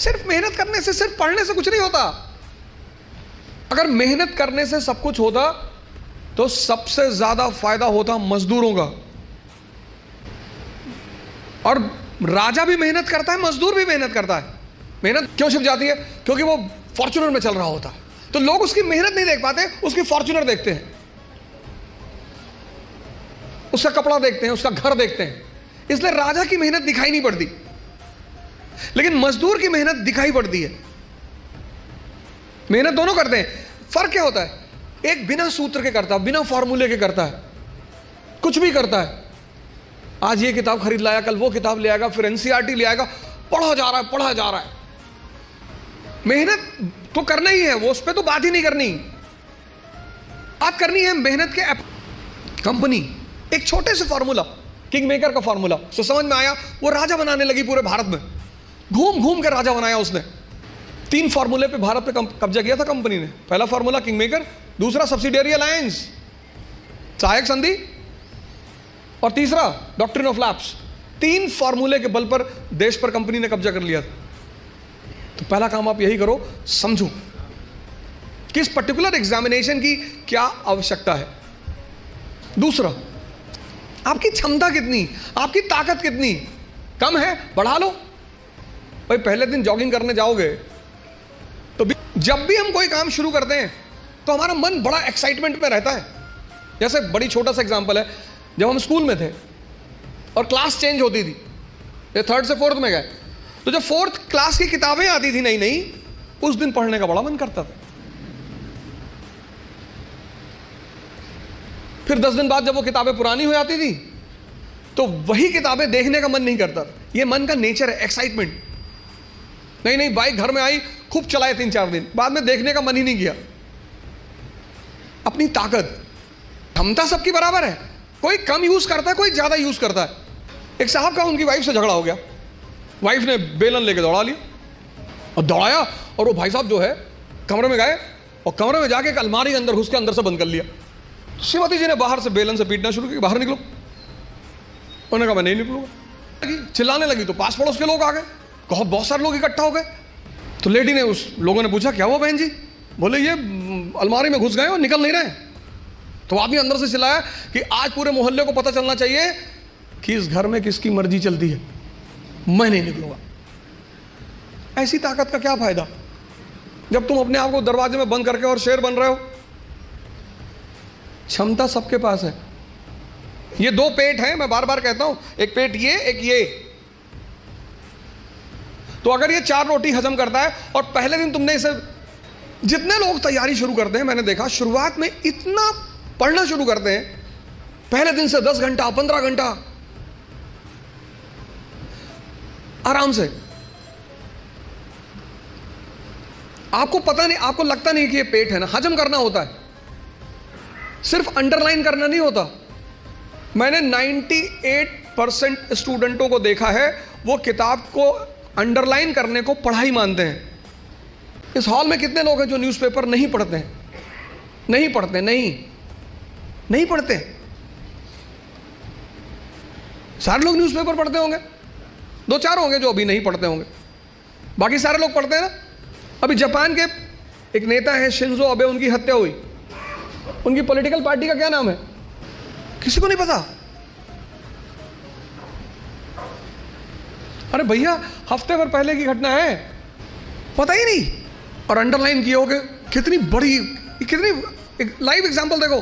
सिर्फ मेहनत करने से, सिर्फ पढ़ने से कुछ नहीं होता। अगर मेहनत करने से सब कुछ होता तो सबसे ज्यादा फायदा होता मजदूरों का। और राजा भी मेहनत करता है, मजदूर भी मेहनत करता है। मेहनत क्यों छिप जाती है? क्योंकि वो फॉर्च्यूनर में चल रहा होता है, तो लोग उसकी मेहनत नहीं देख पाते, उसकी फॉर्च्यूनर देखते हैं, उसका कपड़ा देखते हैं, उसका घर देखते हैं। इसलिए राजा की मेहनत दिखाई नहीं पड़ती, लेकिन मजदूर की मेहनत दिखाई पड़ती है। मेहनत दोनों करते हैं। फर्क क्या होता है? एक बिना सूत्र के करता है, बिना फॉर्मूले के करता है, कुछ भी करता है। आज ये किताब खरीद लाया, कल वो किताब ले आएगा, फिर एनसीईआरटी ले आएगा, पढ़ा जा रहा है, पढ़ा जा रहा है। मेहनत तो करना ही है, वो उस पर तो बात ही नहीं करनी। बात करनी है मेहनत के कंपनी। एक छोटे से फॉर्मूला, किंग मेकर का फॉर्मूला, तो समझ में आया, वो राजा बनाने लगी पूरे भारत में, घूम घूम के राजा बनाया उसने। 3 फॉर्मूले पे भारत पे कब्जा किया था कंपनी ने। पहला फॉर्मूला किंग मेकर, दूसरा सब्सिडियरी अलायंस, सहायक संधि, और तीसरा डॉक्ट्रिन ऑफ लैप्स। 3 फॉर्मूले के बल पर देश पर कंपनी ने कब्जा कर लिया था। तो पहला काम आप यही करो, समझो किस पर्टिकुलर एग्जामिनेशन की क्या आवश्यकता है। दूसरा, आपकी क्षमता कितनी, आपकी ताकत कितनी, कम है बढ़ा लो। भाई पहले दिन जॉगिंग करने जाओगे तो जब भी हम कोई काम शुरू करते हैं तो हमारा मन बड़ा एक्साइटमेंट में रहता है। जैसे बड़ी छोटा सा एग्जांपल है, जब हम स्कूल में थे और क्लास चेंज होती थी, ये 3rd से 4th में गए, तो जब 4th क्लास की किताबें आती थी नई नई, उस दिन पढ़ने का बड़ा मन करता था। फिर 10 दिन बाद जब वो किताबें पुरानी हो जाती थी तो वही किताबें देखने का मन नहीं करता था। ये मन का नेचर है, एक्साइटमेंट। नई बाइक घर में आई, खूब चलाए 3-4 दिन, बाद में देखने का मन ही नहीं किया। अपनी ताकत, क्षमता सबकी बराबर है, कोई कम यूज करता है, कोई ज्यादा यूज करता है। एक साहब का उनकी वाइफ से झगड़ा हो गया, वाइफ ने बेलन लेके दौड़ा लिया और दौड़ाया, और वो भाई साहब जो है कमरे में गए और कमरे में जाके एक अलमारी के अंदर घुस के अंदर से बंद कर लिया। श्रीमती जी ने बाहर से बेलन से पीटना शुरू किया, बाहर निकलो। उन्होंने कहा मैं नहीं निकलूंगा। चिल्लाने लगी तो पास पड़ोस के लोग आ गए, कहो बहुत सारे लोग इकट्ठा हो गए। तो लेडी ने, उस लोगों ने पूछा क्या हुआ बहन जी? बोले ये अलमारी में घुस गए और निकल नहीं रहे। तो आदमी अंदर से चिल्लाया कि आज पूरे मोहल्ले को पता चलना चाहिए कि इस घर में किसकी मर्जी चलती है, मैं नहीं निकलूंगा। ऐसी ताकत का क्या फायदा जब तुम अपने आप को दरवाजे में बंद करके और शेर बन रहे हो। क्षमता सबके पास है। ये 2 पेट हैं, मैं बार बार कहता हूं, एक पेट ये, एक ये। तो अगर ये 4 रोटी हजम करता है और पहले दिन तुमने इसे, जितने लोग तैयारी शुरू करते हैं, मैंने देखा शुरुआत में इतना पढ़ना शुरू करते हैं, पहले दिन से 10 घंटा 15 घंटा आराम से। आपको पता नहीं, आपको लगता नहीं कि ये पेट है ना, हजम करना होता है, सिर्फ अंडरलाइन करना नहीं होता। मैंने 98% स्टूडेंटों को देखा है, वो किताब को अंडरलाइन करने को पढ़ाई मानते हैं। इस हॉल में कितने लोग हैं जो न्यूज़पेपर नहीं पढ़ते हैं? नहीं पढ़ते, नहीं पढ़ते। सारे लोग न्यूज़पेपर पढ़ते होंगे, 2-4 होंगे जो अभी नहीं पढ़ते होंगे, बाकी सारे लोग पढ़ते हैं ना। अभी जापान के एक नेता है शिंजो अबे, उनकी हत्या हुई। उनकी पॉलिटिकल पार्टी का क्या नाम है? किसी को नहीं पता। अरे भैया, हफ्ते भर पहले की घटना है, पता ही नहीं। और अंडरलाइन किए होगे, कितनी बड़ी, कितनी, एक लाइव एग्जांपल देखो।